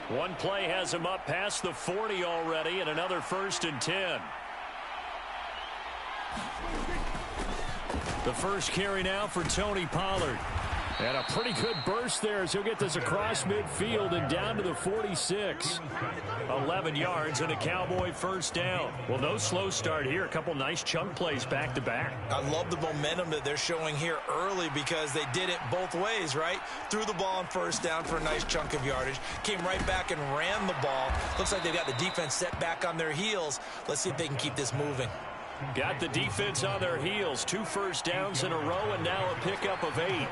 One play has him up past the 40 already, and another 1st and 10. The first carry now for Tony Pollard. And a pretty good burst there as he'll get this across midfield and down to the 46. 11 yards and a Cowboy 1st down. Well, no slow start here. A couple nice chunk plays back-to-back. I love the momentum that they're showing here early because they did it both ways, right? Threw the ball on 1st down for a nice chunk of yardage. Came right back and ran the ball. Looks like they've got the defense set back on their heels. Let's see if they can keep this moving. Got the defense on their heels. 2 1st downs in a row and now a pickup of 8.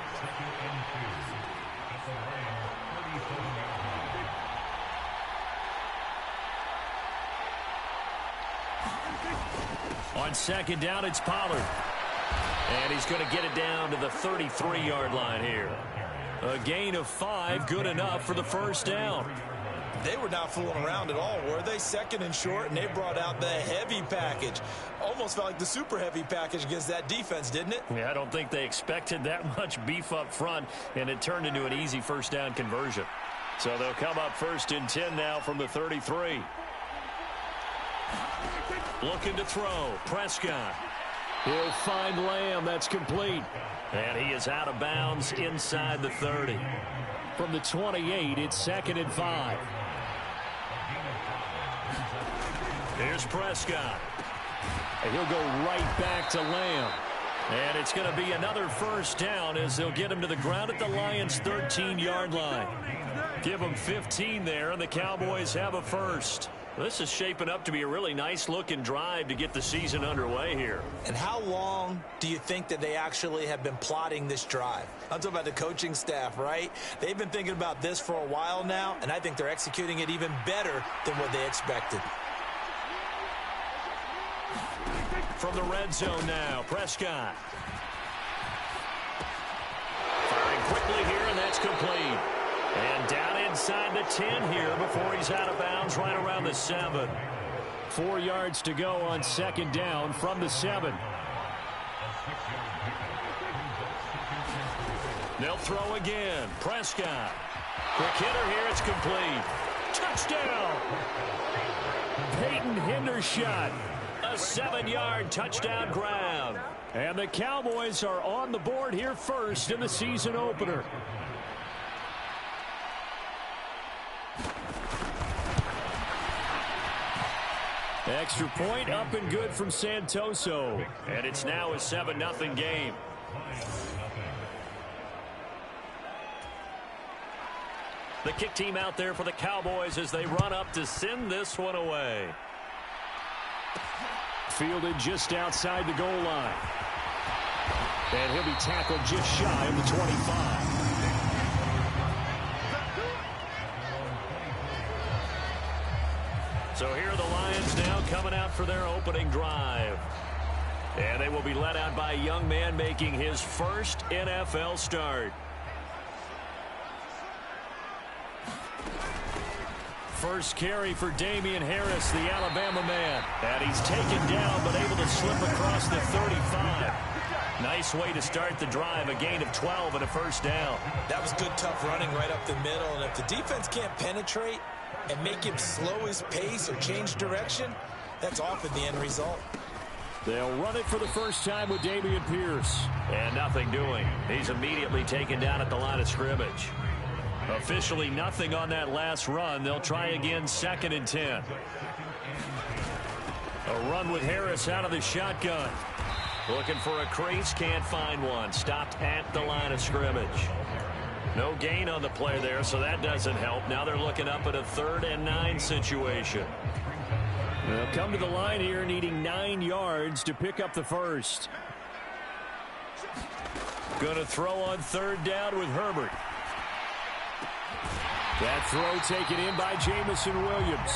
On 2nd down, it's Pollard. And he's going to get it down to the 33-yard line here. A gain of 5, good enough for the 1st down. They were not fooling around at all, were they? 2nd and short, and they brought out the heavy package. Almost felt like the super heavy package against that defense, didn't it? Yeah, I don't think they expected that much beef up front, and it turned into an easy 1st down conversion. So they'll come up 1st and 10 now from the 33. Looking to throw. Prescott. He'll find Lamb. That's complete. And he is out of bounds inside the 30. From the 28, it's 2nd and 5. Here's Prescott. And he'll go right back to Lamb. And it's going to be another 1st down as they'll get him to the ground at the Lions' 13-yard line. Give them 15 there, and the Cowboys have a 1st. This is shaping up to be a really nice-looking drive to get the season underway here. And how long do you think that they actually have been plotting this drive? I'm talking about the coaching staff, right? They've been thinking about this for a while now, and I think they're executing it even better than what they expected. From the red zone now, Prescott. Firing quickly here, and that's complete. And down inside the 10 here before he's out of bounds right around the 7. 4 yards to go on 2nd down from the 7. They'll throw again. Prescott. Quick hitter here. It's complete. Touchdown. Peyton Hendershot. A 7-yard touchdown grab. And the Cowboys are on the board here first in the season opener. Extra point up and good from Santoso. And it's now a 7-0 game. The kick team out there for the Cowboys as they run up to send this one away. Fielded just outside the goal line. And he'll be tackled just shy of the 25. So here are the Lions now coming out for their opening drive. And they will be led out by a young man making his first NFL start. First carry for Damian Harris, the Alabama man. And he's taken down but able to slip across the 35. Nice way to start the drive, a gain of 12 and a 1st down. That was good, tough running right up the middle. And if the defense can't penetrate and make him slow his pace or change direction, that's often the end result. They'll run it for the first time with Dameon Pierce. And nothing doing. He's immediately taken down at the line of scrimmage. Officially nothing on that last run. They'll try again 2nd and 10. A run with Harris out of the shotgun. Looking for a crease, can't find one. Stopped at the line of scrimmage. No gain on the play there, so that doesn't help. Now they're looking up at a 3rd and 9 situation. They'll come to the line here needing 9 yards to pick up the first. Going to throw on 3rd down with Herbert. That throw taken in by Jamison Williams.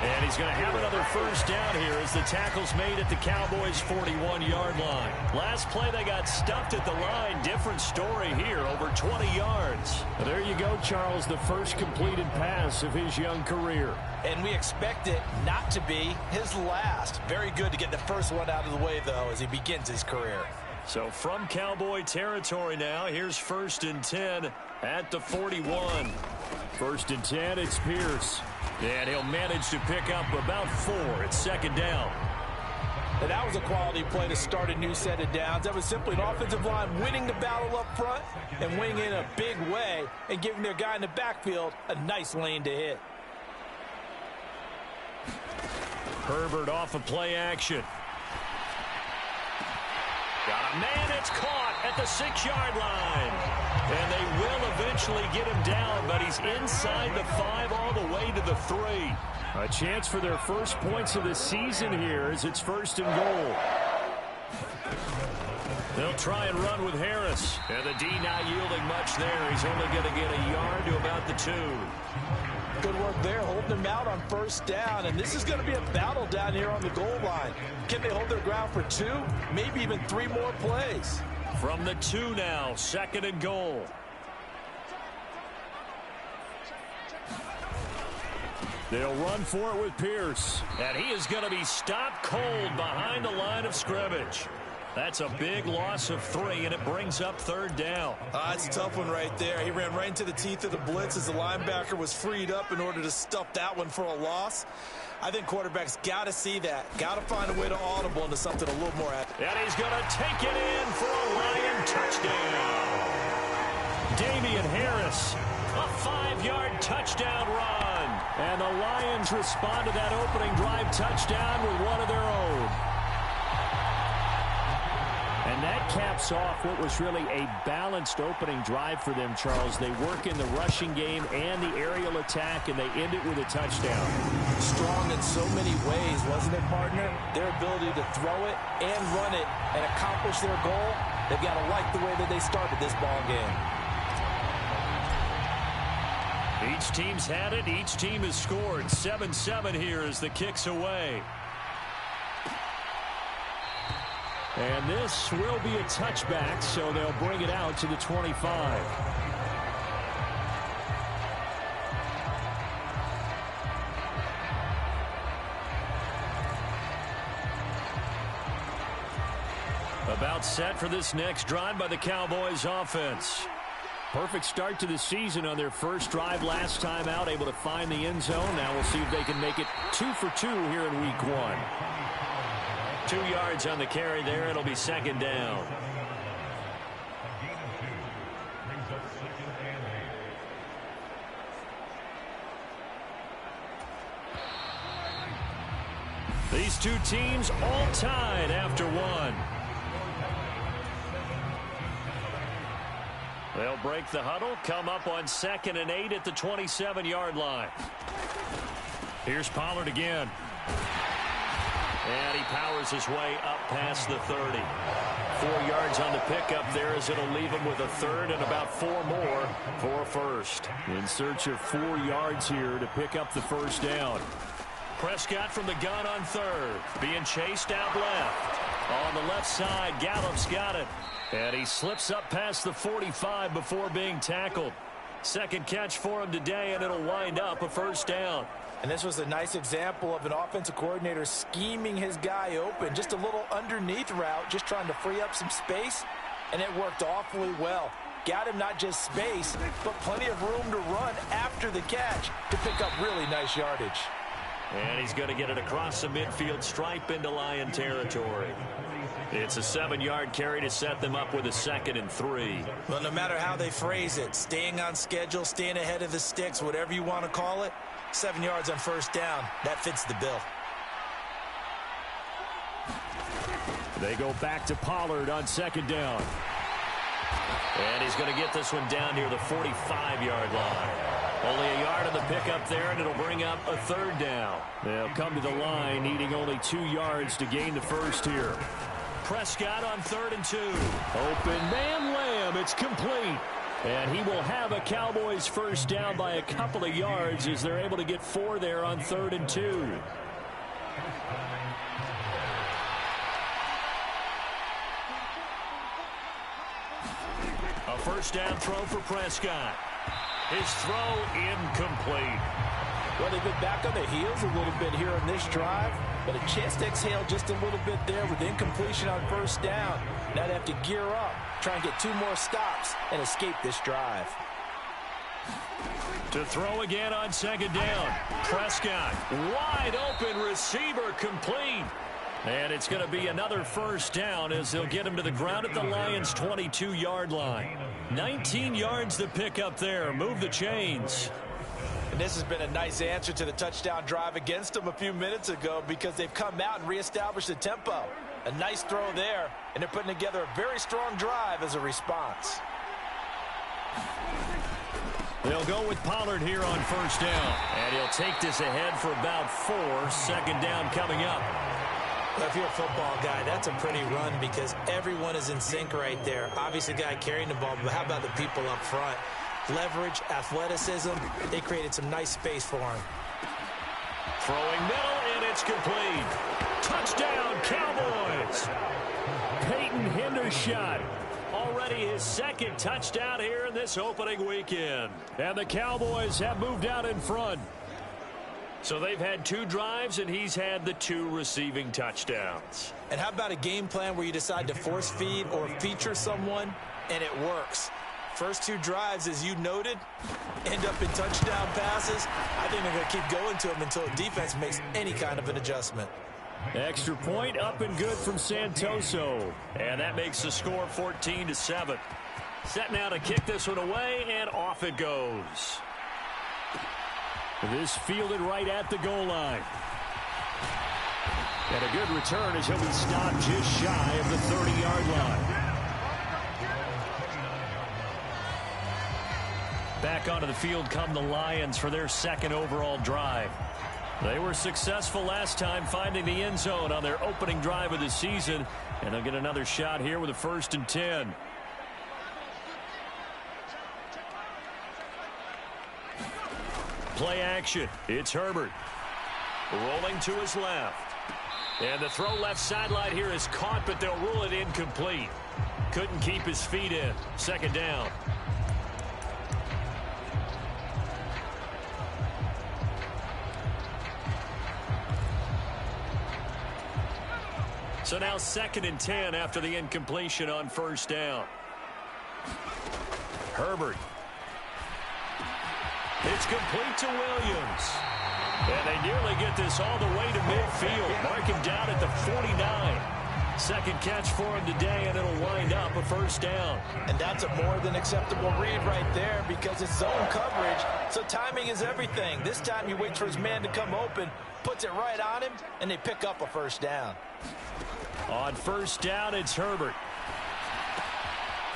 And he's going to have another 1st down here as the tackle's made at the Cowboys' 41-yard line. Last play they got stuffed at the line. Different story here, over 20 yards. There you go, Charles, the first completed pass of his young career. And we expect it not to be his last. Very good to get the first one out of the way, though, as he begins his career. So from Cowboy territory now, here's 1st and 10 at the 41. 1st and 10, it's Pierce. And he'll manage to pick up about 4 at 2nd down. And that was a quality play to start a new set of downs. That was simply an offensive line winning the battle up front and winning in a big way and giving their guy in the backfield a nice lane to hit. Herbert off of play action. Got a man, it's caught at the 6-yard line. And they will eventually get him down, but he's inside the 5 all the way to the 3. A chance for their first points of the season here as it's 1st and goal. They'll try and run with Harris. And the D not yielding much there. He's only going to get a yard to about the 2. Good work there, holding them out on 1st down. And this is going to be a battle down here on the goal line. Can they hold their ground for 2, maybe even 3 more plays? From the 2 now, 2nd and goal. They'll run for it with Pierce. And he is going to be stopped cold behind the line of scrimmage. That's a big loss of 3, and it brings up 3rd down. That's a tough one right there. He ran right into the teeth of the blitz as the linebacker was freed up in order to stuff that one for a loss. I think quarterbacks got to see that. Got to find a way to audible into something a little more accurate. And he's going to take it in for a Lion touchdown. Damian Harris, a 5-yard touchdown run. And the Lions respond to that opening drive touchdown with one of their own. And that caps off what was really a balanced opening drive for them, Charles. They work in the rushing game and the aerial attack, and they end it with a touchdown. Strong in so many ways, wasn't it, partner? Their ability to throw it and run it and accomplish their goal, they've got to like the way that they started this ball game. Each team's had it. Each team has scored. 7-7 here as the kick's away. And this will be a touchback, so they'll bring it out to the 25. About set for this next drive by the Cowboys offense. Perfect start to the season on their first drive last time out, able to find the end zone. Now we'll see if they can make it 2 for 2 here in week 1. 2 yards on the carry there. It'll be 2nd down. These two teams all tied after 1. They'll break the huddle, come up on 2nd and 8 at the 27-yard line. Here's Pollard again. And he powers his way up past the 30. 4 yards on the pickup there as it'll leave him with a 3rd and about 4 more for a 1st. In search of 4 yards here to pick up the 1st down. Prescott from the gun on 3rd. Being chased out left. On the left side, Gallup's got it. And he slips up past the 45 before being tackled. 2nd catch for him today, and it'll wind up a 1st down. And this was a nice example of an offensive coordinator scheming his guy open. Just a little underneath route, just trying to free up some space, and it worked awfully well. Got him not just space, but plenty of room to run after the catch to pick up really nice yardage. And he's going to get it across the midfield stripe into Lion territory. It's a 7-yard carry to set them up with a 2nd and 3. Well, no matter how they phrase it, staying on schedule, staying ahead of the sticks, whatever you want to call it, 7 yards on 1st down. That fits the bill. They go back to Pollard on 2nd down. And he's going to get this one down near the 45-yard line. Only a yard on the pickup there, and it'll bring up a 3rd down. They'll come to the line, needing only 2 yards to gain the 1st here. Prescott on 3rd and 2. Open man, Lamb. It's complete. And he will have a Cowboys 1st down by a couple of yards as they're able to get 4 there on 3rd and 2. A 1st down throw for Prescott. His throw incomplete. Well, they've been back on the heels a little bit here in this drive. but a chance to exhale just a little bit there with incompletion on first down. Now they have to gear up, try and get 2 more stops, and escape this drive. To throw again on second down. Prescott, wide open receiver, complete. And it's going to be another first down as they'll get him to the ground at the Lions' 22-yard line. 19 yards to pick up there. Move the chains. And this has been a nice answer to the touchdown drive against them a few minutes ago because they've come out and reestablished the tempo. A nice throw there, and they're putting together a very strong drive as a response. They'll go with Pollard here on first down. And he'll take this ahead for about 4. Second down coming up. If you're a football guy, that's a pretty run because everyone is in sync right there. Obviously, the guy carrying the ball, but how about the people up front? Leverage, athleticism, they created some nice space for him. Throwing middle, and it's complete. Touchdown, Cowboys! Peyton Hendershot. Already his second touchdown here in this opening weekend. And the Cowboys have moved out in front. So they've had 2 drives, and he's had the 2 receiving touchdowns. And how about a game plan where you decide to force feed or feature someone, and it works? First 2 drives, as you noted, end up in touchdown passes. I think they're going to keep going to them until the defense makes any kind of an adjustment. Extra point up and good from Santoso. And that makes the score 14-7. Set now to kick this one away, and off it goes. This fielded right at the goal line. And a good return as he'll be stopped just shy of the 30-yard line. Back onto the field come the Lions for their second overall drive. They were successful last time finding the end zone on their opening drive of the season, and they'll get another shot here with a 1st and 10. Play action. It's Herbert. Rolling to his left. And the throw left sideline here is caught, but they'll rule it incomplete. Couldn't keep his feet in. Second down. So now 2nd and 10 after the incompletion on first down. Herbert. It's complete to Williams. And they nearly get this all the way to midfield. Mark him down at the 49. Second catch for him today, and it'll wind up a first down. And that's a more than acceptable read right there because it's zone coverage, so timing is everything. This time he waits for his man to come open, puts it right on him, and they pick up a first down. On first down, it's Herbert.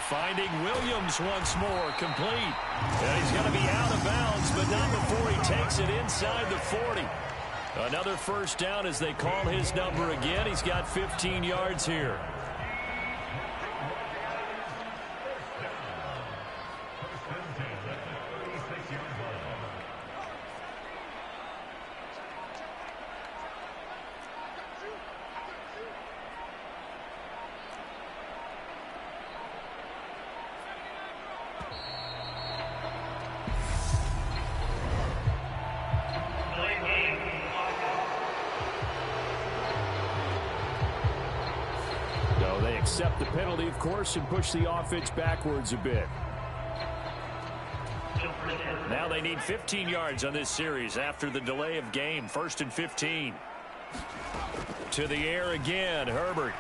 Finding Williams once more, complete. And he's going to be out of bounds, but not before he takes it inside the 40. Another first down as they call his number again. He's got 15 yards here. Accept the penalty, of course, and push the offense backwards a bit. Now they need 15 yards on this series after the delay of game. 1st and 15. To the air again, Herbert.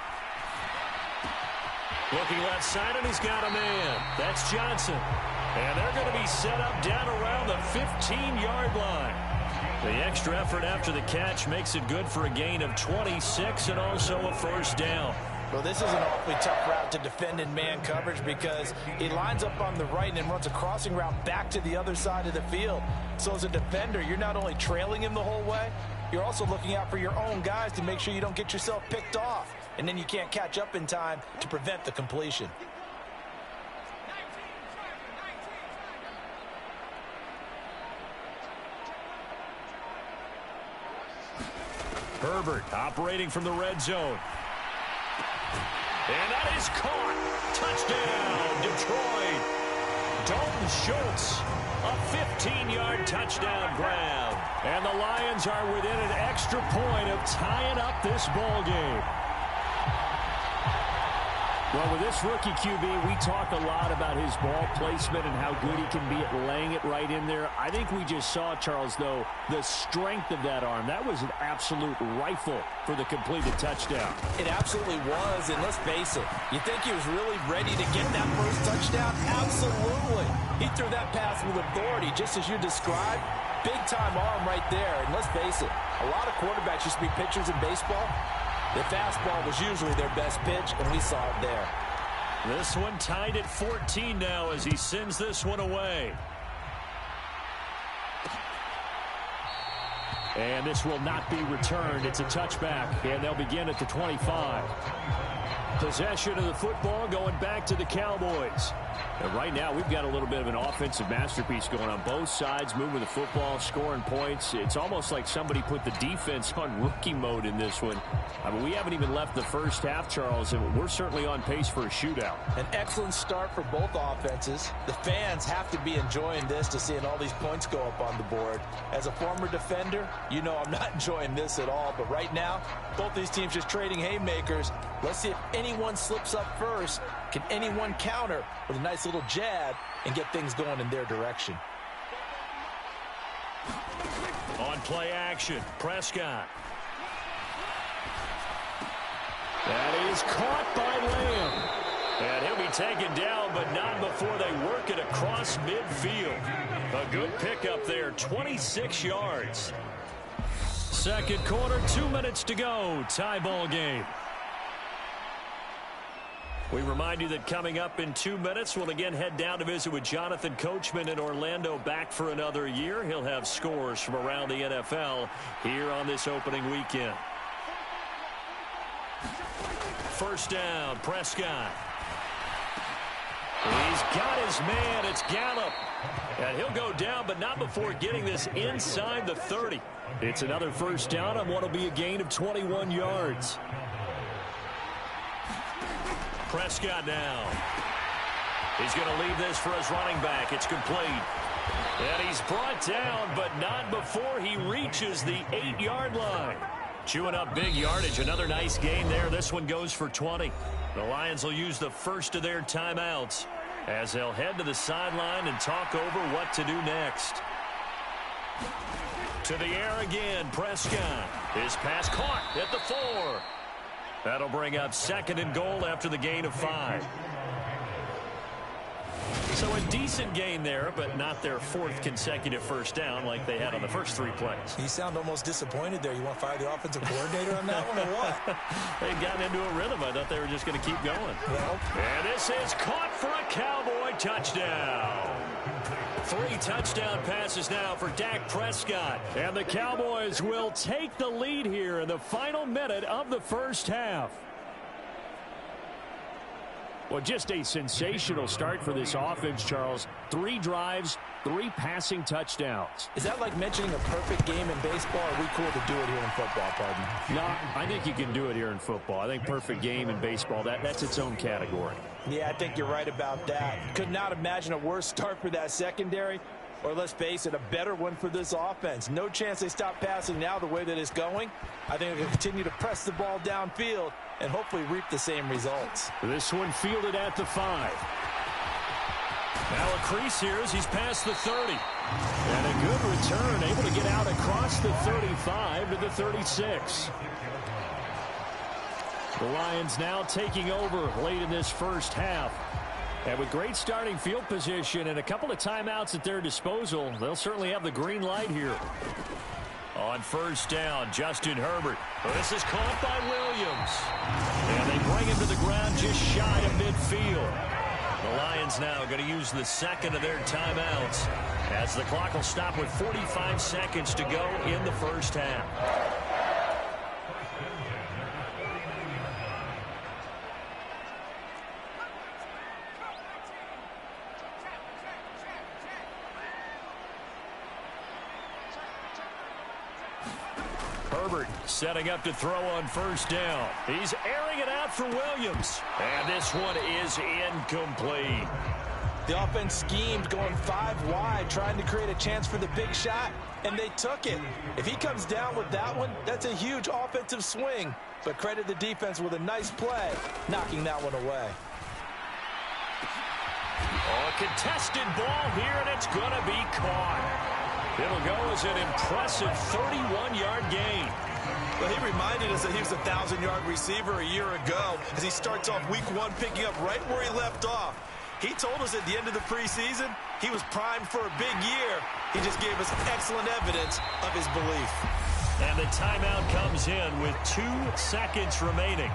Looking left side, and he's got a man. That's Johnson. And they're going to be set up down around the 15-yard line. The extra effort after the catch makes it good for a gain of 26 and also a first down. Well, this is an awfully tough route to defend in man coverage because he lines up on the right and then runs a crossing route back to the other side of the field. So as a defender, you're not only trailing him the whole way, you're also looking out for your own guys to make sure you don't get yourself picked off. And then you can't catch up in time to prevent the completion. Herbert operating from the red zone. And that is caught. Touchdown, Detroit. Dalton Schultz, a 15-yard touchdown grab. And the Lions are within an extra point of tying up this ball game. Well, with this rookie QB, we talk a lot about his ball placement and how good he can be at laying it right in there. I think we just saw, Charles, though, the strength of that arm. That was an absolute rifle for the completed touchdown. It absolutely was, and let's face it, you think he was really ready to get that first touchdown? Absolutely. He threw that pass with authority, just as you described. Big-time arm right there, and let's face it, a lot of quarterbacks used to be pitchers in baseball. The fastball was usually their best pitch, and we saw it there. This one tied at 14 now as he sends this one away. And this will not be returned. It's a touchback, and they'll begin at the 25. Possession of the football going back to the Cowboys. And right now, we've got a little bit of an offensive masterpiece going on both sides, moving the football, scoring points. It's almost like somebody put the defense on rookie mode in this one. I mean, we haven't even left the first half, Charles, and we're certainly on pace for a shootout. An excellent start for both offenses. The fans have to be enjoying this to seeing all these points go up on the board. As a former defender, you know I'm not enjoying this at all. But right now, both these teams just trading haymakers. Let's see if anyone slips up first. Can anyone counter with a nice little jab and get things going in their direction? On play action, Prescott. That is caught by Lamb. And he'll be taken down, but not before they work it across midfield. A good pickup there, 26 yards. Second quarter, 2 minutes to go. Tie ball game. We remind you that coming up in 2 minutes, we'll again head down to visit with Jonathan Coachman in Orlando, back for another year. He'll have scores from around the NFL here on this opening weekend. First down, Prescott. He's got his man. It's Gallup. And he'll go down, but not before getting this inside the 30. It's another first down on what will be a gain of 21 yards. Prescott now. He's going to leave this for his running back. It's complete. And he's brought down, but not before he reaches the 8-yard line. Chewing up big yardage. Another nice gain there. This one goes for 20. The Lions will use the first of their timeouts as they'll head to the sideline and talk over what to do next. To the air again, Prescott. His pass caught at the 4. That'll bring up second and goal after the gain of 5. So a decent gain there, but not their 4th consecutive first down like they had on the first 3 plays. You sound almost disappointed there. You want to fire the offensive coordinator on that one or what? They've gotten into a rhythm. I thought they were just going to keep going. Well, and this is caught for a Cowboy touchdown. 3 touchdown passes now for Dak Prescott. And the Cowboys will take the lead here in the final minute of the first half. Well, just a sensational start for this offense, Charles. 3 drives, 3 passing touchdowns. Is that like mentioning a perfect game in baseball, or are we cool to do it here in football, pardon? No, I think you can do it here in football. I think perfect game in baseball, that's its own category. Yeah, I think you're right about that. Could not imagine a worse start for that secondary, or let's face it, a better one for this offense. No chance they stop passing now the way that it's going. I think they'll continue to press the ball downfield and hopefully reap the same results. This one fielded at the 5. Now a crease here as he's past the 30. And a good return, able to get out across the 35 to the 36. The Lions now taking over late in this first half. And with great starting field position and a couple of timeouts at their disposal, they'll certainly have the green light here. On first down, Justin Herbert. This is caught by Williams. And they bring him to the ground just shy of midfield. The Lions now going to use the second of their timeouts as the clock will stop with 45 seconds to go in the first half. Herbert setting up to throw on first down. He's airing it out for Williams. And this one is incomplete. The offense schemed going 5 wide, trying to create a chance for the big shot, and they took it. If he comes down with that one, that's a huge offensive swing. But credit the defense with a nice play, knocking that one away. Oh, a contested ball here, and it's going to be caught. It'll go as an impressive 31-yard gain. Well, he reminded us that he was a 1,000-yard receiver a year ago as he starts off week 1 picking up right where he left off. He told us at the end of the preseason he was primed for a big year. He just gave us excellent evidence of his belief. And the timeout comes in with 2 seconds remaining.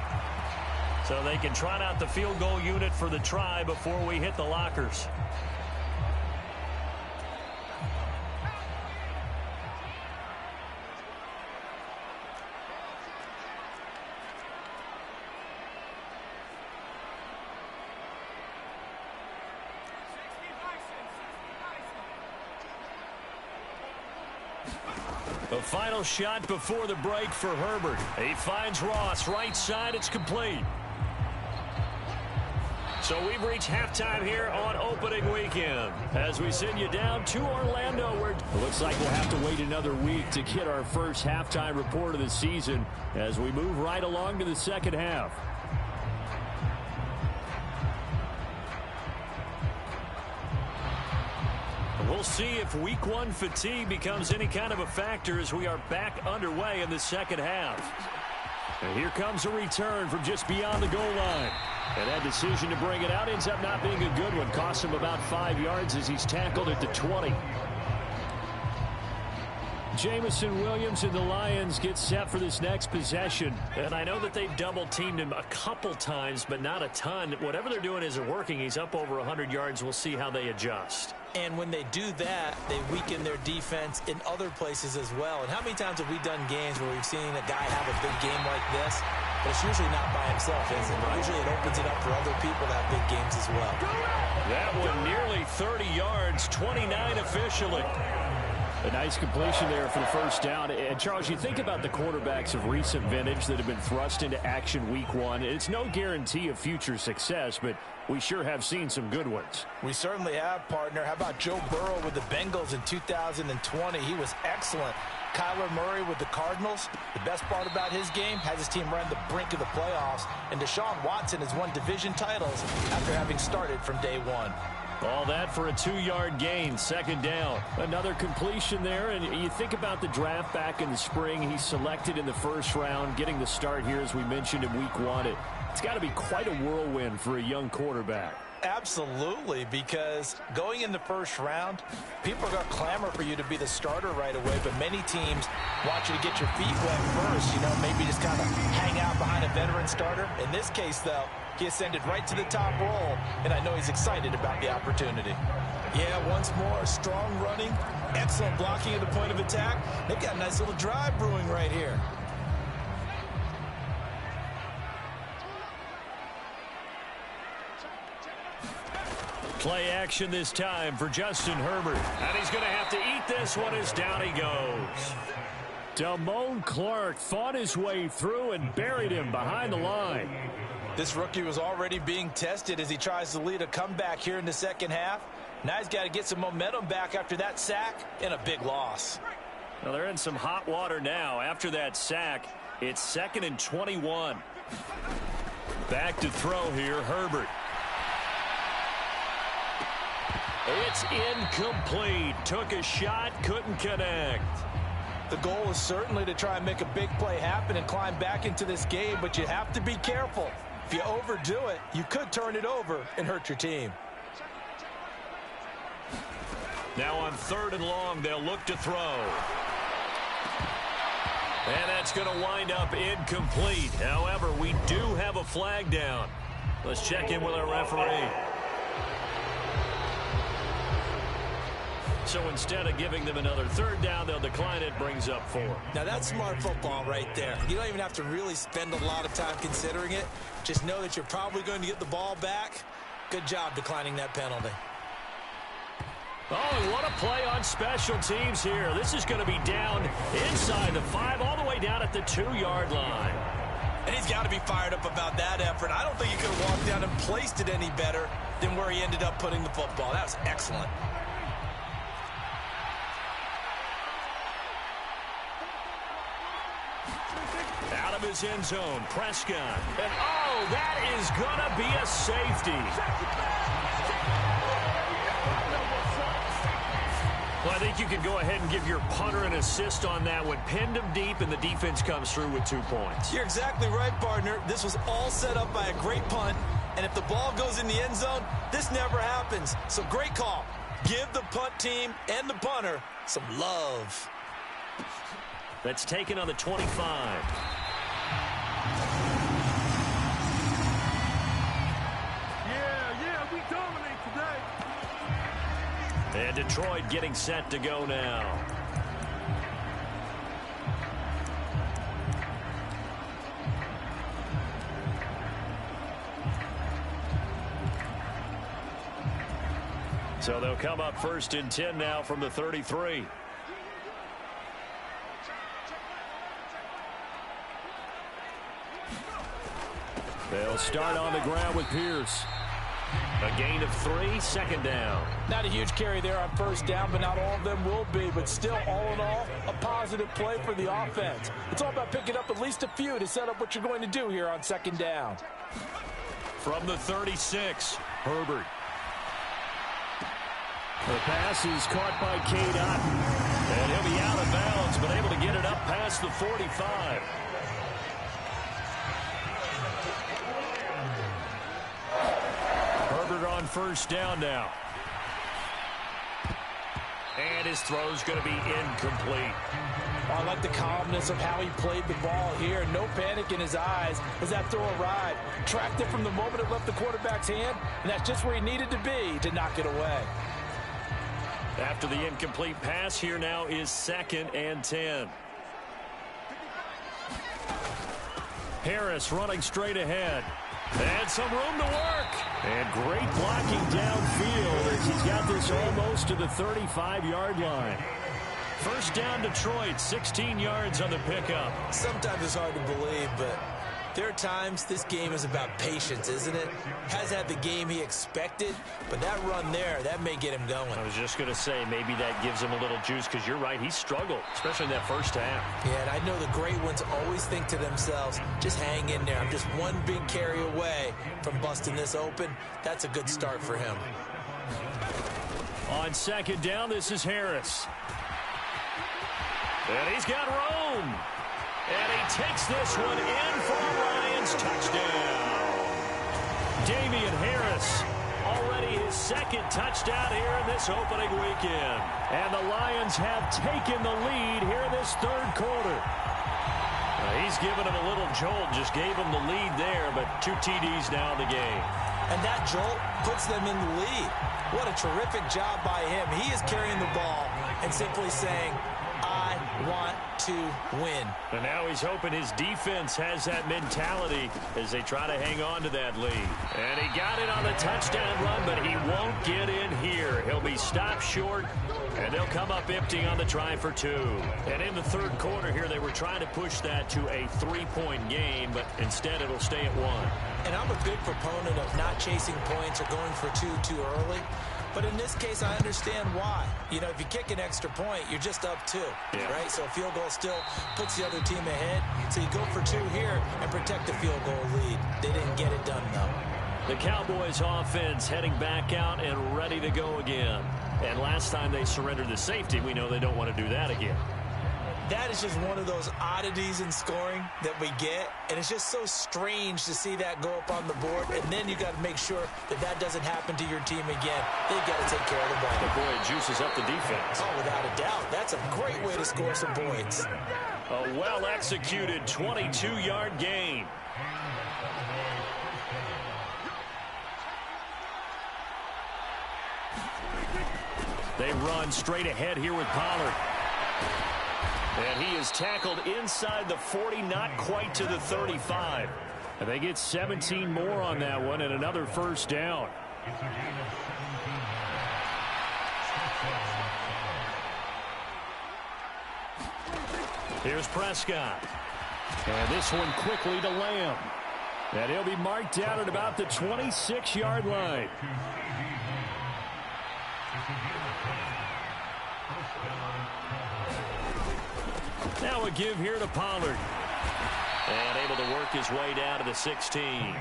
So they can trot out the field goal unit for the try before we hit the lockers. The final shot before the break for Herbert. He finds Ross right side. It's complete. So we've reached halftime here on opening weekend as we send you down to Orlando, where it looks like we'll have to wait another week to get our first halftime report of the season as we move right along to the second half. We'll see if week 1 fatigue becomes any kind of a factor as we are back underway in the second half. And here comes a return from just beyond the goal line. And that decision to bring it out ends up not being a good one. Costs him about 5 yards as he's tackled at the 20. Jamison Williams and the Lions get set for this next possession. And I know that they've double-teamed him a couple times, but not a ton. Whatever they're doing isn't working. He's up over 100 yards. We'll see how they adjust. And when they do that, they weaken their defense in other places as well. And how many times have we done games where we've seen a guy have a big game like this, but it's usually not by himself, is it? Usually it opens it up for other people to have big games as well. That one nearly 30 yards, 29 officially. A nice completion there for the first down. And, Charles, you think about the quarterbacks of recent vintage that have been thrust into action week 1. It's no guarantee of future success, but we sure have seen some good ones. We certainly have, partner. How about Joe Burrow with the Bengals in 2020? He was excellent. Kyler Murray with the Cardinals. The best part about his game, has his team run the brink of the playoffs. And Deshaun Watson has won division titles after having started from day 1. All that for a 2-yard gain, second down. Another completion there, and you think about the draft back in the spring. He's selected in the first round, getting the start here, as we mentioned, in week 1. It's got to be quite a whirlwind for a young quarterback. Absolutely, because going in the first round, people are going to clamor for you to be the starter right away, but many teams want you to get your feet wet first, maybe just kind of hang out behind a veteran starter. In this case, though, he ascended right to the top role, and I know he's excited about the opportunity. Yeah, once more, strong running, excellent blocking at the point of attack. They've got a nice little drive brewing right here. Play action this time for Justin Herbert. And he's going to have to eat this one as down he goes. Damone Clark fought his way through and buried him behind the line. This rookie was already being tested as he tries to lead a comeback here in the second half. Now he's got to get some momentum back after that sack and a big loss. Well, they're in some hot water now. After that sack, it's 2nd and 21. Back to throw here, Herbert. It's incomplete. Took a shot, couldn't connect. The goal is certainly to try and make a big play happen and climb back into this game, but you have to be careful. If you overdo it, you could turn it over and hurt your team. Now on 3rd and long, they'll look to throw. And that's going to wind up incomplete. However, we do have a flag down. Let's check in with our referee. So instead of giving them another 3rd down, they'll decline it, brings up 4. Now that's smart football right there. You don't even have to really spend a lot of time considering it. Just know that you're probably going to get the ball back. Good job declining that penalty. Oh, and what a play on special teams here. This is going to be down inside the 5, all the way down at the 2-yard line. And he's got to be fired up about that effort. I don't think he could have walked down and placed it any better. than where he ended up putting the football. That was excellent. Out of his end zone, Prescott. And, oh, that is going to be a safety. Well, I think you can go ahead and give your punter an assist on that one. Pinned him deep, and the defense comes through with 2 points. You're exactly right, partner. This was all set up by a great punt, and if the ball goes in the end zone, this never happens. So great call. Give the punt team and the punter some love. That's taken on the 25. Yeah, we dominate today. And Detroit getting set to go now. So they'll come up 1st and 10 now from the 33. They'll start on the ground with Pierce. A gain of 3, 2nd down. Not a huge carry there on 1st down, but not all of them will be. But still, all in all, a positive play for the offense. It's all about picking up at least a few to set up what you're going to do here on 2nd down. From the 36, Herbert. The pass is caught by Cade Otton. And he'll be out of bounds, but able to get it up past the 45. Herbert on 1st down now. And his throw's going to be incomplete. I like the calmness of how he played the ball here. No panic in his eyes as that throw arrived. Tracked it from the moment it left the quarterback's hand, and that's just where he needed to be to knock it away. After the incomplete pass, here now is 2nd and 10. Harris running straight ahead. And some room to work. And great blocking downfield as he's got this almost to the 35-yard line. 1st down Detroit, 16 yards on the pickup. Sometimes it's hard to believe, but there are times this game is about patience, isn't it? Has had the game he expected, but that run there, that may get him going. I was just going to say, maybe that gives him a little juice because you're right, he struggled, especially in that 1st half. Yeah, and I know the great ones always think to themselves, just hang in there. I'm just one big carry away from busting this open. That's a good start for him. On 2nd down, this is Harris. And he's got room. And he takes this one in for a Lions touchdown. Damian Harris, already his 2nd touchdown here in this opening weekend. And the Lions have taken the lead here in this 3rd quarter. He's given him a little jolt, just gave him the lead there, but 2 TDs now in the game. And that jolt puts them in the lead. What a terrific job by him. He is carrying the ball and simply saying, I want to win. And now he's hoping his defense has that mentality as they try to hang on to that lead. And he got it on the touchdown run, but he won't get in here. He'll be stopped short, and they'll come up empty on the try for 2. And in the 3rd quarter here, they were trying to push that to a 3-point game, but instead it'll stay at 1. And I'm a big proponent of not chasing points or going for 2 too early. But in this case, I understand why. You know, if you kick an extra point, you're just up 2, right? So a field goal still puts the other team ahead. So you go for 2 here and protect the field goal lead. They didn't get it done, though. The Cowboys offense heading back out and ready to go again. And last time they surrendered the safety, we know they don't want to do that again. That is just one of those oddities in scoring that we get, and it's just so strange to see that go up on the board, and then you got to make sure that that doesn't happen to your team again. They've got to take care of the ball. The boy juices up the defense. Oh, without a doubt. That's a great way to score some points. A well-executed 22-yard gain. They run straight ahead here with Pollard. And he is tackled inside the 40, not quite to the 35. And they get 17 more on that one and another 1st down. Here's Prescott. And this one quickly to Lamb. And he'll be marked down at about the 26-yard line. Now a give here to Pollard. And able to work his way down to the 16.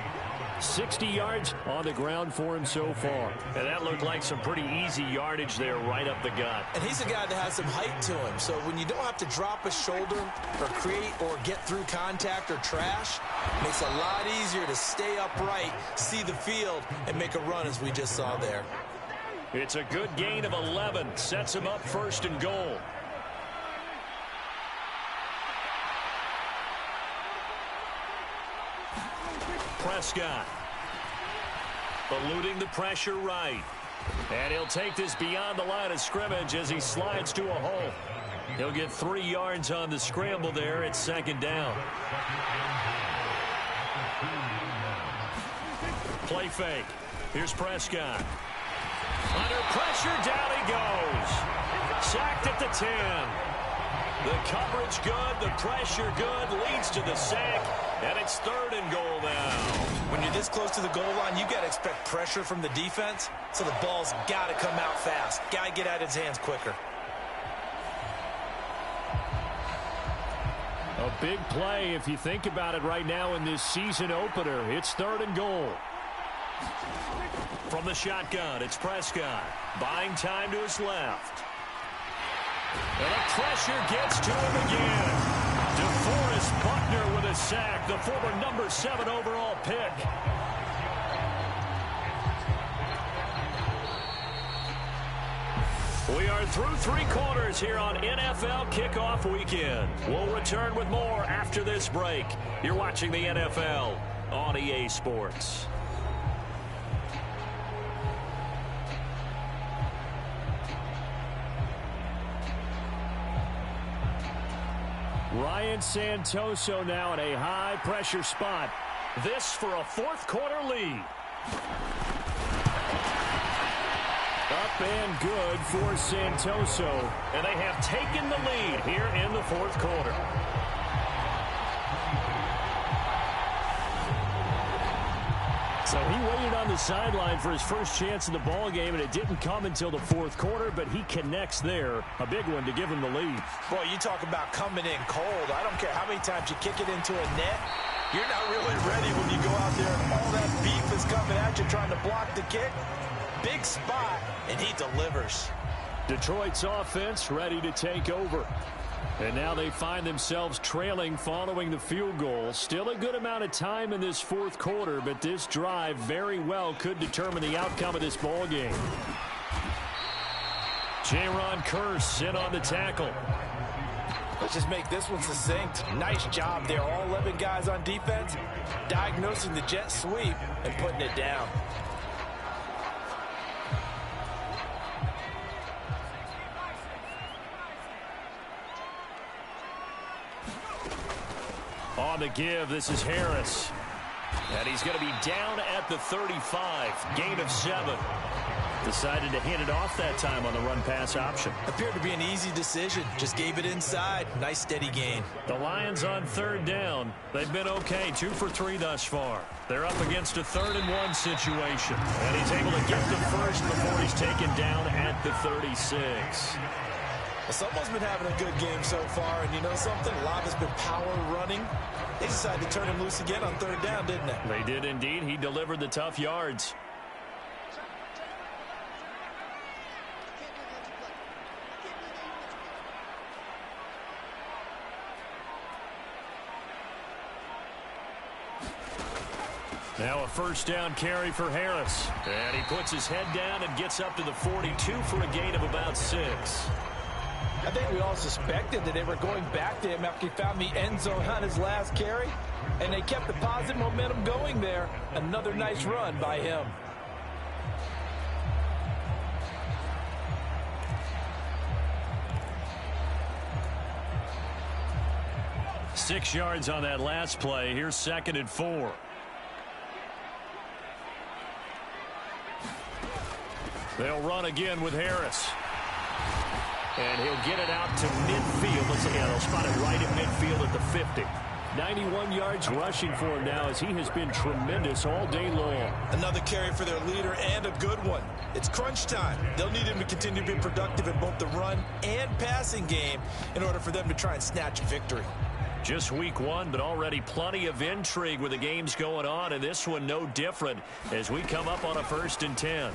60 yards on the ground for him so far. And that looked like some pretty easy yardage there right up the gut. And he's a guy that has some height to him. So when you don't have to drop a shoulder or create or get through contact or trash, it makes it a lot easier to stay upright, see the field, and make a run as we just saw there. It's a good gain of 11. Sets him up first and goal. Prescott eluding the pressure right. And he'll take this beyond the line of scrimmage as he slides to a hole. He'll get 3 yards on the scramble there. It's second down. Play fake. Here's Prescott. Under pressure, down he goes. Sacked at the 10. The coverage good, the pressure good, leads to the sack, and it's third and goal now. When you're this close to the goal line, you got to expect pressure from the defense, so the ball's got to come out fast. Got to get out of his hands quicker. A big play if you think about it right now in this season opener. It's third and goal. From the shotgun, it's Prescott. Buying time to his left. And the pressure gets to him again. DeForest Buckner with a sack, the former number 7 overall pick. We are through 3 quarters here on NFL Kickoff Weekend. We'll return with more after this break. You're watching the NFL on EA Sports. Ryan Santoso now in a high-pressure spot. This for a fourth-quarter lead. Up and good for Santoso. And they have taken the lead here in the fourth quarter. So he waited on the sideline for his first chance in the ball game, and it didn't come until the fourth quarter, but he connects there. A big one to give him the lead. Boy, you talk about coming in cold. I don't care how many times you kick it into a net. You're not really ready when you go out there and all that beef is coming at you trying to block the kick. Big spot, and he delivers. Detroit's offense ready to take over. And now they find themselves trailing following the field goal. Still a good amount of time in this fourth quarter, but this drive very well could determine the outcome of this ball game. Jaron Kearse in on the tackle. Let's just make this one succinct. Nice job there. All 11 guys on defense diagnosing the jet sweep and putting it down. On the give, this is Harris. And he's going to be down at the 35. Gain of 7. Decided to hand it off that time on the run-pass option. Appeared to be an easy decision. Just gave it inside. Nice steady gain. The Lions on third down. They've been okay. 2 for 3 thus far. They're up against a 3rd and 1 situation. And he's able to get the first before he's taken down at the 36. Well, someone's been having a good game so far, and you know something? A lot has been power running. They decided to turn him loose again on 3rd down, didn't they? They did indeed. He delivered the tough yards. Now a first down carry for Harris. And he puts his head down and gets up to the 42 for a gain of about 6. I think we all suspected that they were going back to him after he found the end zone on his last carry. And they kept the positive momentum going there. Another nice run by him. Six yards on that last play. Here's 2nd and 4. They'll run again with Harris. And he'll get it out to midfield. Let's see, they'll spot it right at midfield at the 50. 91 yards rushing for him now as he has been tremendous all day long. Another carry for their leader and a good one. It's crunch time. They'll need him to continue to be productive in both the run and passing game in order for them to try and snatch a victory. Just week one, but already plenty of intrigue with the games going on, and this one no different as we come up on a 1st and 10.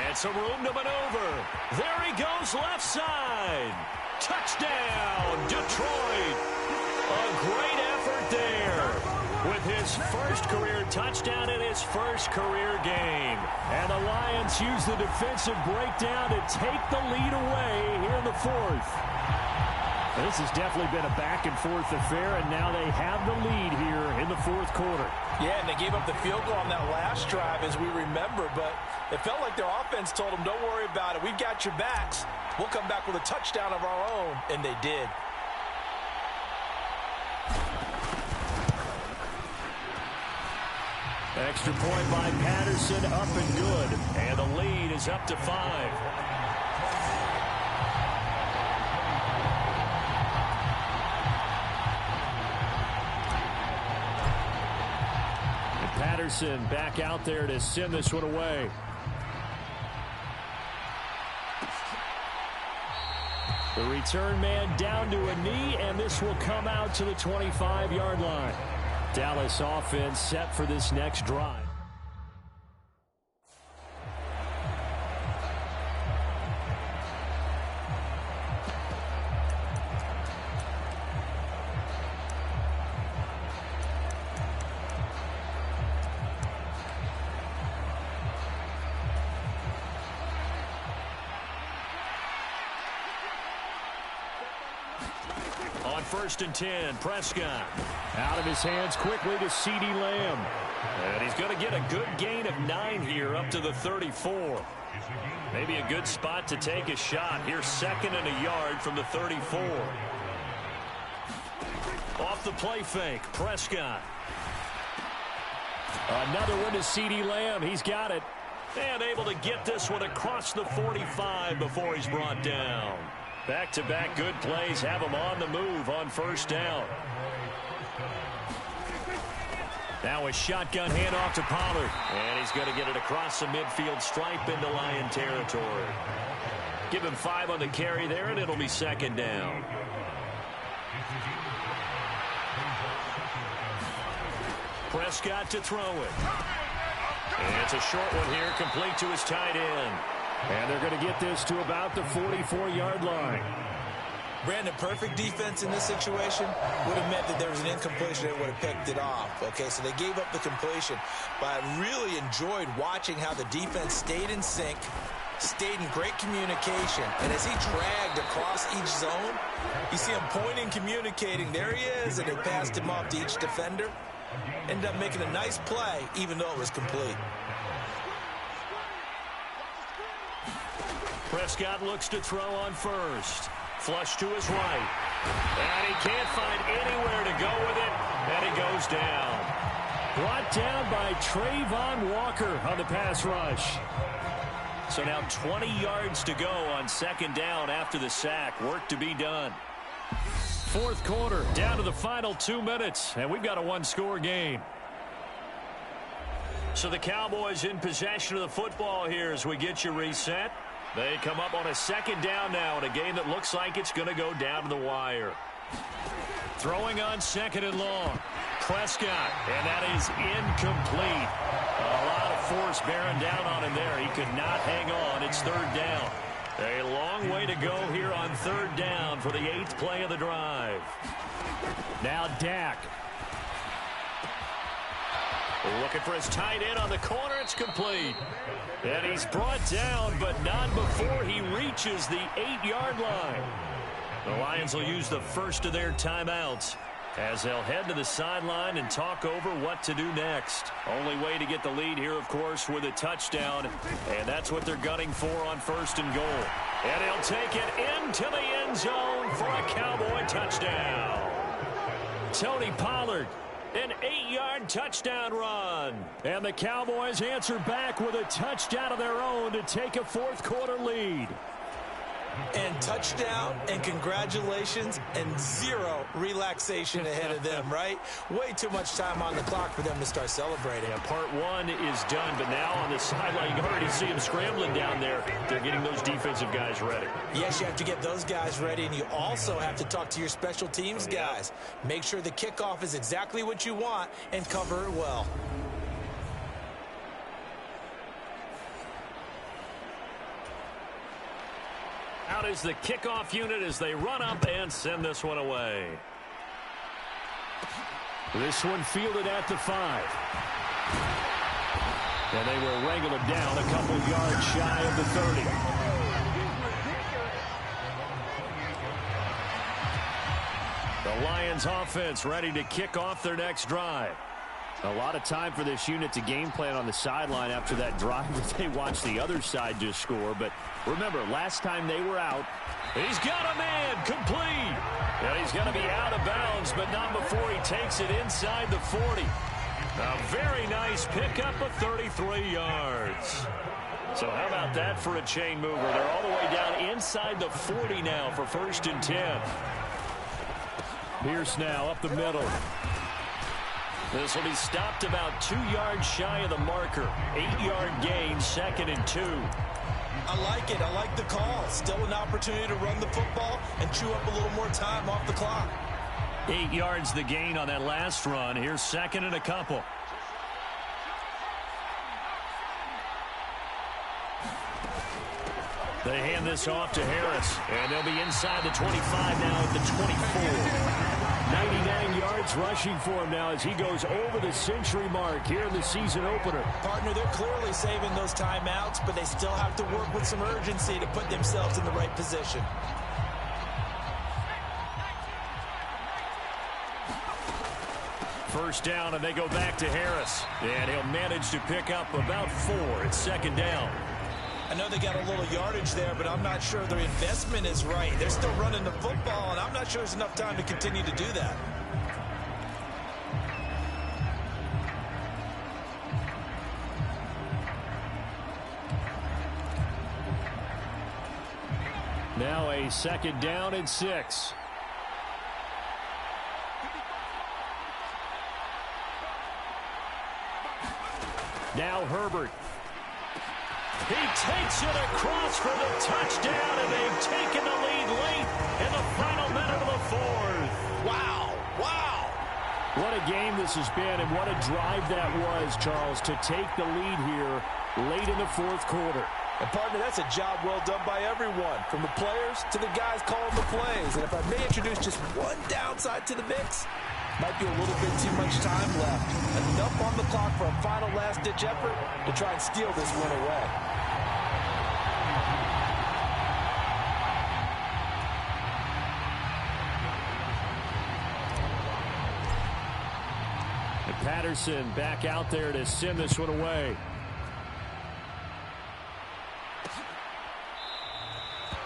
And some room to maneuver. There he goes, left side. Touchdown, Detroit. A great effort there with his first career touchdown in his first career game. And the Lions use the defensive breakdown to take the lead away here in the 4th. This has definitely been a back-and-forth affair, and now they have the lead here in the 4th quarter. Yeah, and they gave up the field goal on that last drive, as we remember, but it felt like their offense told them, don't worry about it. We've got your backs. We'll come back with a touchdown of our own, and they did. Extra point by Patterson, up and good. And the lead is up to 5. Patterson back out there to send this one away. The return man down to a knee, and this will come out to the 25-yard line. Dallas offense set for this next drive. On 1st and 10, Prescott. Out of his hands quickly to CeeDee Lamb. And he's going to get a good gain of 9 here up to the 34. Maybe a good spot to take a shot. Here's 2nd and a yard from the 34. Off the play fake, Prescott. Another one to CeeDee Lamb. He's got it. And able to get this one across the 45 before he's brought down. Back-to-back good plays have him on the move on 1st down. Now a shotgun handoff to Pollard. And he's going to get it across the midfield stripe into Lion territory. Give him 5 on the carry there, and it'll be 2nd down. Prescott to throw it. And it's a short one here, complete to his tight end. And they're going to get this to about the 44-yard line. Brandon, perfect defense in this situation would have meant that there was an incompletion and would have picked it off. Okay, so they gave up the completion. But I really enjoyed watching how the defense stayed in sync, stayed in great communication. And as he dragged across each zone, you see him pointing, communicating. There he is, and they passed him off to each defender. Ended up making a nice play, even though it was complete. Prescott looks to throw on 1st. Flush to his right. And he can't find anywhere to go with it. And he goes down. Brought down by Trayvon Walker on the pass rush. So now 20 yards to go on 2nd down after the sack. Work to be done. 4th quarter, down to the final 2 minutes. And we've got a 1-score game. So the Cowboys in possession of the football here as we get you reset. They come up on a 2nd down now in a game that looks like it's going to go down to the wire. Throwing on 2nd and long. Prescott, and that is incomplete. A lot of force bearing down on him there. He could not hang on. It's 3rd down. A long way to go here on 3rd down for the 8th play of the drive. Now Dak. Looking for his tight end on the corner. It's complete. And he's brought down, but not before he reaches the 8-yard line. The Lions will use the first of their timeouts as they'll head to the sideline and talk over what to do next. Only way to get the lead here, of course, with a touchdown. And that's what they're gunning for on 1st and goal. And he'll take it into the end zone for a Cowboy touchdown. Tony Pollard. An 8-yard touchdown run. And the Cowboys answer back with a touchdown of their own to take a 4th quarter lead. And touchdown, and congratulations, and zero relaxation ahead of them, right? Way too much time on the clock for them to start celebrating. Yeah, part one is done, but now on the sideline, you can already see them scrambling down there. They're getting those defensive guys ready. Yes, you have to get those guys ready, and you also have to talk to your special teams guys. Make sure the kickoff is exactly what you want and cover it well. Out is the kickoff unit as they run up and send this one away. This one fielded at the 5. And they will wrangle it down a couple yards shy of the 30. The Lions offense ready to kick off their next drive. A lot of time for this unit to game plan on the sideline after that drive that they watched the other side just score. But remember, last time they were out, he's got a man complete. And he's going to be out of bounds, but not before he takes it inside the 40. A very nice pickup of 33 yards. So how about that for a chain mover? They're all the way down inside the 40 now for 1st and 10. Pierce now up the middle. This will be stopped about 2 yards shy of the marker. 8-yard gain, 2nd and 2. I like it. I like the call. Still an opportunity to run the football and chew up a little more time off the clock. 8 yards the gain on that last run. Here's 2nd and a couple. They hand this off to Harris, and they'll be inside the 25 now at the 24. 99 yards rushing for him now as he goes over the century mark here in the season opener. Partner, they're clearly saving those timeouts, but they still have to work with some urgency to put themselves in the right position. First down, and they go back to Harris. And he'll manage to pick up about 4. It's 2nd down. I know they got a little yardage there, but I'm not sure their investment is right. They're still running the football, and I'm not sure there's enough time to continue to do that. Now a 2nd down and 6. Now Herbert. He takes it across for the touchdown, and they've taken the lead late in the final minute of the 4th. Wow. Wow. What a game this has been, and what a drive that was, Charles, to take the lead here late in the 4th quarter. And, partner, that's a job well done by everyone, from the players to the guys calling the plays. And if I may introduce just one downside to the mix, might be a little bit too much time left. Enough on the clock for a final last-ditch effort to try and steal this win away. And Patterson back out there to send this one away.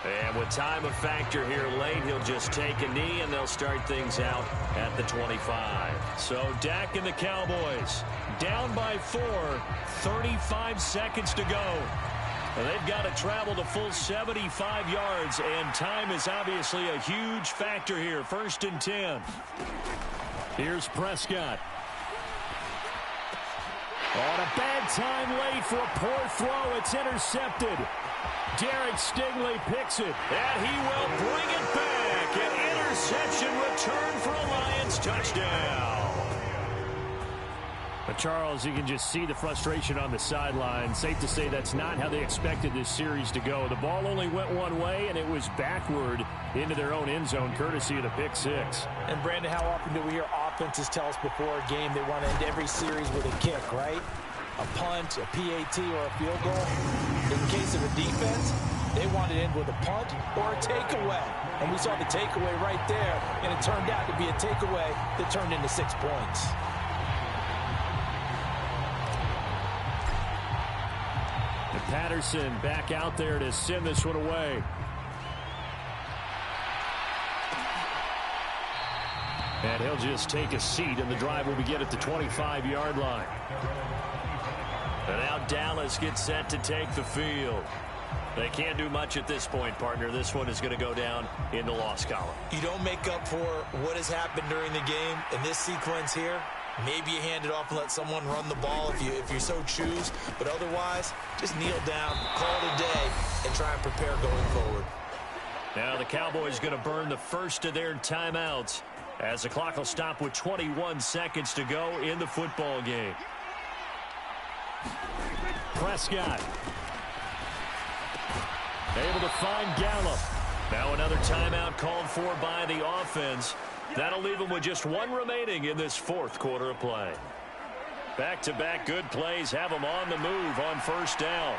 And with time a factor here late, he'll just take a knee, and they'll start things out at the 25. So Dak and the Cowboys down by 4, 35 seconds to go. And they've got to travel the full 75 yards, and time is obviously a huge factor here. 1st and 10. Here's Prescott. On a bad time late for a poor throw. It's intercepted. Derek Stingley picks it, and he will bring it back. An interception return for a Lions touchdown. But Charles, you can just see the frustration on the sideline. Safe to say that's not how they expected this series to go. The ball only went one way, and it was backward into their own end zone, courtesy of the pick 6. And, Brandon, how often do we hear offenses tell us before a game they want to end every series with a kick, right? A punt, a PAT, or a field goal. In case of a defense, they want to end with a punt or a takeaway. And we saw the takeaway right there, and it turned out to be a takeaway that turned into 6 points. And Patterson back out there to send this one away. And he'll just take a seat, and the drive will begin at the 25-yard line. And now Dallas gets set to take the field. They can't do much at this point, partner. This one is going to go down in the loss column. You don't make up for what has happened during the game in this sequence here. Maybe you hand it off and let someone run the ball if you so choose. But otherwise, just kneel down, call it a day, and try and prepare going forward. Now the Cowboys going to burn the first of their timeouts as the clock will stop with 21 seconds to go in the football game. Prescott able to find Gallup. Now another timeout called for by the offense. That'll leave them with just one remaining in this fourth quarter of play. Back-to-back good plays have them on the move on first down.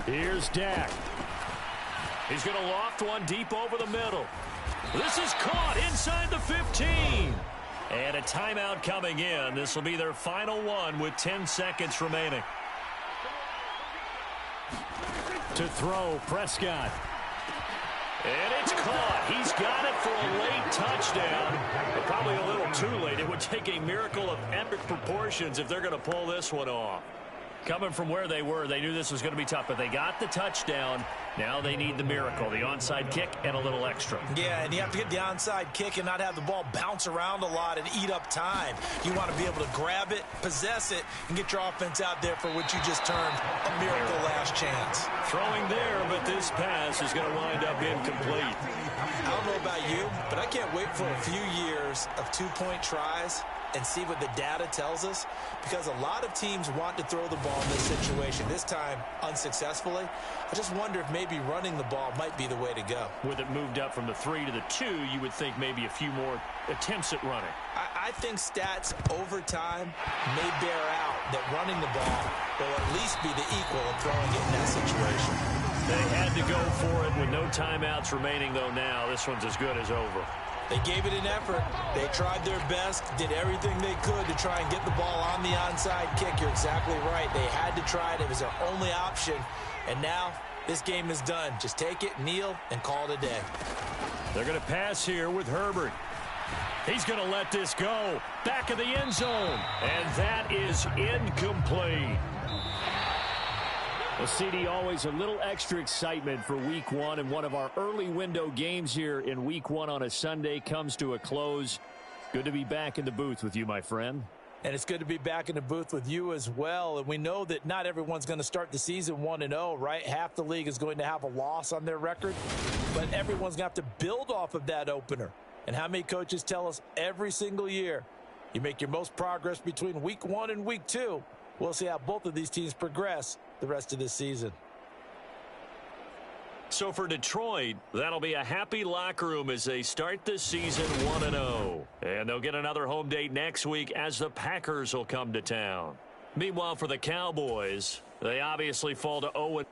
Here's Dak. He's going to loft one deep over the middle. This is caught inside the 15. And a timeout coming in. This will be their final one with 10 seconds remaining. To throw, Prescott. And it's caught. He's got it for a late touchdown, but probably a little too late. It would take a miracle of epic proportions if they're going to pull this one off. Coming from where they were, they knew this was going to be tough, but they got the touchdown. Now they need the miracle, the onside kick and a little extra. Yeah, and you have to get the onside kick and not have the ball bounce around a lot and eat up time. You want to be able to grab it, possess it, and get your offense out there for what you just termed a miracle last chance. Throwing there, but this pass is going to wind up incomplete. I don't know about you, but I can't wait for a few years of two-point tries and see what the data tells us, because a lot of teams want to throw the ball in this situation, this time unsuccessfully. I just wonder if maybe running the ball might be the way to go. With it moved up from the 3 to the 2, you would think maybe a few more attempts at running. I think stats over time may bear out that running the ball will at least be the equal of throwing it in that situation. They had to go for it with no timeouts remaining, though. Now this one's as good as over. They gave it an effort. They tried their best, did everything they could to try and get the ball on the onside kick. You're exactly right. They had to try it. It was their only option. And now this game is done. Just take it, kneel, and call it a day. They're going to pass here with Herbert. He's going to let this go. Back of the end zone. And that is incomplete. Well, CD, always a little extra excitement for Week 1, and one of our early window games here in Week 1 on a Sunday comes to a close. Good to be back in the booth with you, my friend. And it's good to be back in the booth with you as well. And we know that not everyone's going to start the season 1-0, right? Half the league is going to have a loss on their record, but everyone's going to have to build off of that opener. And how many coaches tell us every single year, you make your most progress between Week 1 and Week 2. We'll see how both of these teams progress the rest of this season. So for Detroit, that'll be a happy locker room as they start the season 1-0. And they'll get another home date next week as the Packers will come to town. Meanwhile, for the Cowboys, they obviously fall to 0.